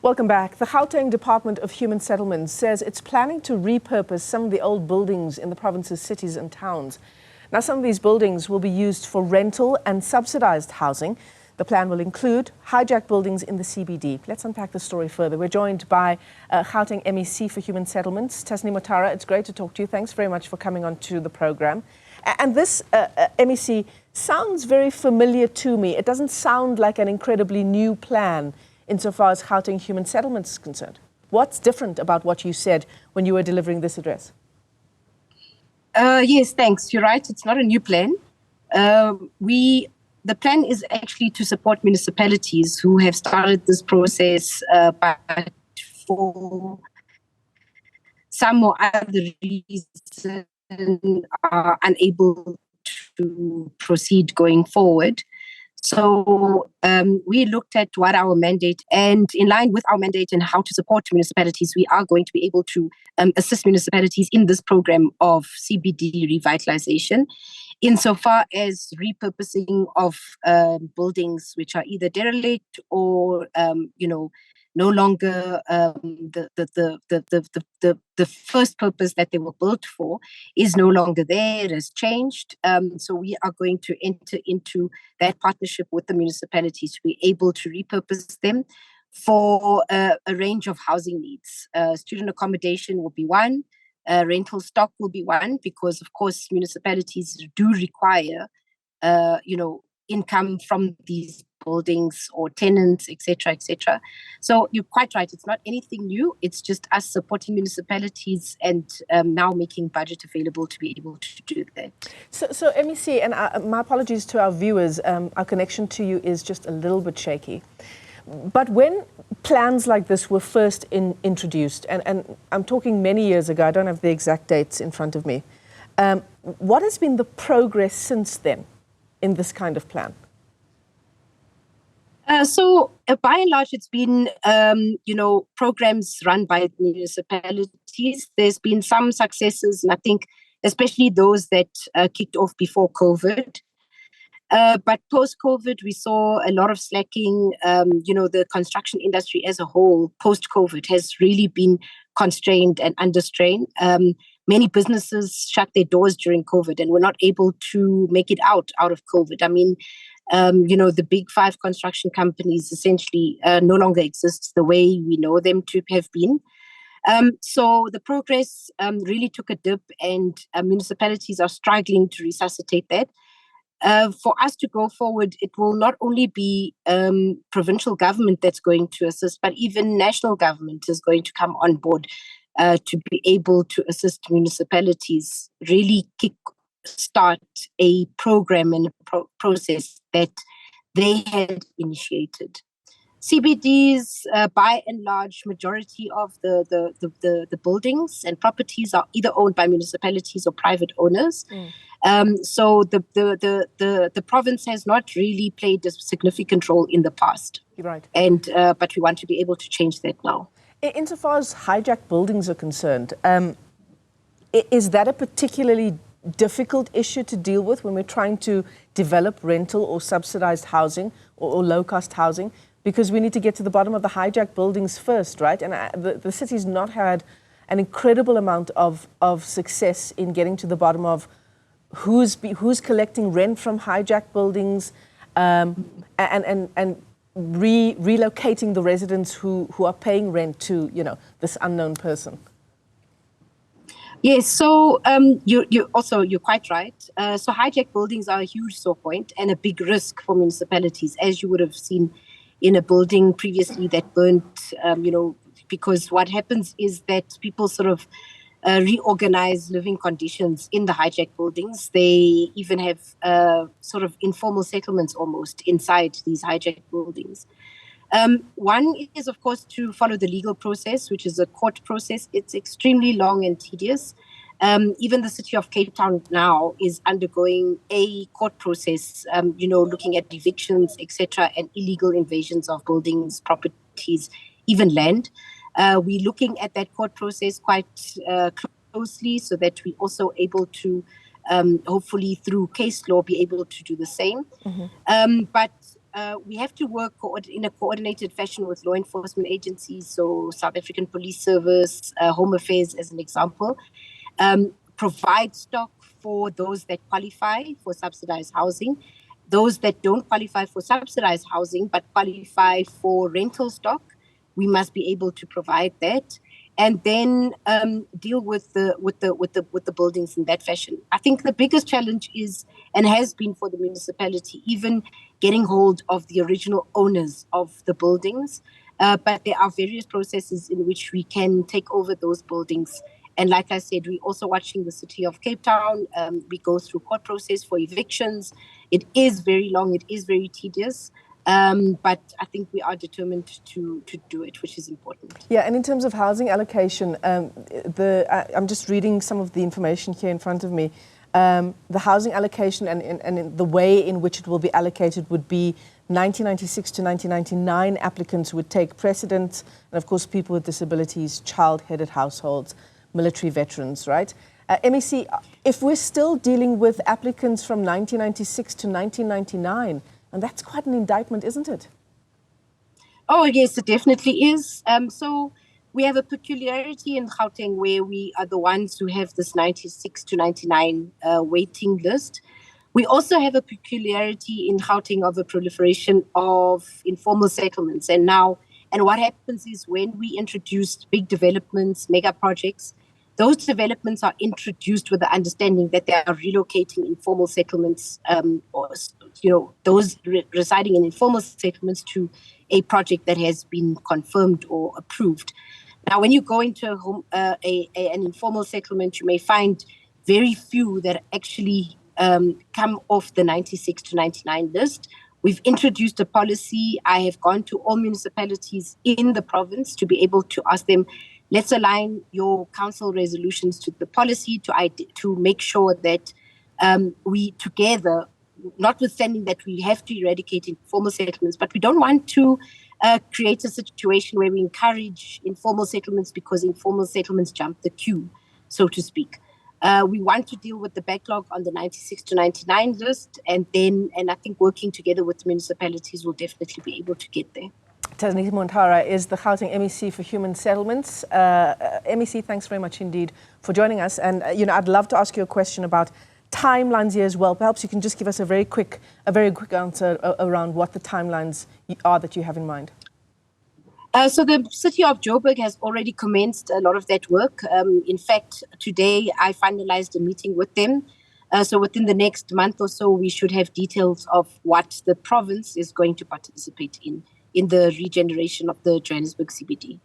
Welcome back. The Gauteng Department of Human Settlements says it's planning to repurpose some of the old buildings in the province's cities and towns. Now, some of these buildings will be used for rental and subsidised housing. The plan will include hijacked buildings in the CBD. Let's unpack the story further. We're joined by Gauteng MEC for Human Settlements, Tasneem Motara. It's great to talk to you. Thanks very much for coming on to the programme. And this MEC sounds very familiar to me. It doesn't sound like an incredibly new plan insofar as Gauteng Human Settlements is concerned. What's different about what you said when you were delivering this address? Yes, thanks. You're right. It's not a new plan. The plan is actually to support municipalities who have started this process, but for some or other reason are unable to proceed going forward. So we looked at what our mandate, and in line with our mandate and how to support municipalities, we are going to be able to assist municipalities in this program of CBD revitalization, insofar as repurposing of buildings which are either derelict or no longer the first purpose that they were built for is no longer there. It has changed. So we are going to enter into that partnership with the municipalities to be able to repurpose them for a range of housing needs. Student accommodation will be one. Rental stock will be one, because of course municipalities do require income from these buildings or tenants, etc., etc. So you're quite right. It's not anything new. It's just us supporting municipalities and now making budget available to be able to do that. So MEC, and my apologies to our viewers, our connection to you is just a little bit shaky. But when plans like this were first introduced, and I'm talking many years ago, I don't have the exact dates in front of me, what has been the progress since then in this kind of plan? By and large, it's been, programs run by municipalities. There's been some successes, and I think especially those that kicked off before COVID. But post-COVID, we saw a lot of slacking. The construction industry as a whole, post-COVID, has really been constrained and under strain. Many businesses shut their doors during COVID and were not able to make it out of COVID. I mean, the big five construction companies essentially no longer exist the way we know them to have been. So the progress really took a dip, and municipalities are struggling to resuscitate that. For us to go forward, it will not only be provincial government that's going to assist, but even national government is going to come on board to be able to assist municipalities really start a program and a process that they had initiated. CBDs, by and large, majority of the buildings and properties are either owned by municipalities or private owners. So the province has not really played a significant role in the past. You're right. And but we want to be able to change that now. Insofar as hijacked buildings are concerned, is that a particularly difficult issue to deal with when we're trying to develop rental or subsidized housing or low-cost housing? Because we need to get to the bottom of the hijacked buildings first, right? And the city's not had an incredible amount of success in getting to the bottom of who's collecting rent from hijacked buildings and relocating the residents who are paying rent to, this unknown person. Yes, so you're quite right. So hijacked buildings are a huge sore point and a big risk for municipalities, as you would have seen in a building previously that burnt, because what happens is that people sort of reorganize living conditions in the hijacked buildings. They even have sort of informal settlements almost inside these hijacked buildings. One is, of course, to follow the legal process, which is a court process. It's extremely long and tedious. Even the city of Cape Town now is undergoing a court process, looking at evictions, etc., and illegal invasions of buildings, properties, even land. We're looking at that court process quite closely so that we're also able to, hopefully through case law, be able to do the same. But we have to work in a coordinated fashion with law enforcement agencies, so South African Police Service, Home Affairs as an example, provide stock for those that qualify for subsidized housing. Those that don't qualify for subsidized housing but qualify for rental stock, we must be able to provide that, and then deal with the buildings in that fashion. I think the biggest challenge is, and has been for the municipality, even getting hold of the original owners of the buildings. But there are various processes in which we can take over those buildings. And like I said, we're also watching the city of Cape Town. We go through court process for evictions. It is very long. It is very tedious. But I think we are determined to do it, which is important. Yeah, and in terms of housing allocation, I'm just reading some of the information here in front of me. The housing allocation and the way in which it will be allocated would be 1996 to 1999 applicants would take precedence, and of course people with disabilities, child-headed households, military veterans, right? MEC, if we're still dealing with applicants from 1996 to 1999, and that's quite an indictment, isn't it? Oh, yes, it definitely is. So we have a peculiarity in Gauteng where we are the ones who have this 96 to 99 waiting list. We also have a peculiarity in Gauteng of a proliferation of informal settlements. And what happens is when we introduce big developments, mega projects, those developments are introduced with the understanding that they are relocating informal settlements, those residing in informal settlements to a project that has been confirmed or approved. Now, when you go into an informal settlement, you may find very few that actually come off the 96 to 99 list. We've introduced a policy. I have gone to all municipalities in the province to be able to ask them, let's align your council resolutions to the policy to make sure that we together, notwithstanding that we have to eradicate informal settlements, but we don't want to create a situation where we encourage informal settlements because informal settlements jump the queue, so to speak. We want to deal with the backlog on the 96 to 99 list, and I think working together with municipalities will definitely be able to get there. Tasneem Motara is the Gauteng MEC for Human Settlements. MEC, thanks very much indeed for joining us. And I'd love to ask you a question about timelines here as well. Perhaps you can just give us a very quick answer around what the timelines are that you have in mind. So the city of Joburg has already commenced a lot of that work. In fact, today I finalized a meeting with them. So within the next month or so, we should have details of what the province is going to participate in the regeneration of the Johannesburg CBD.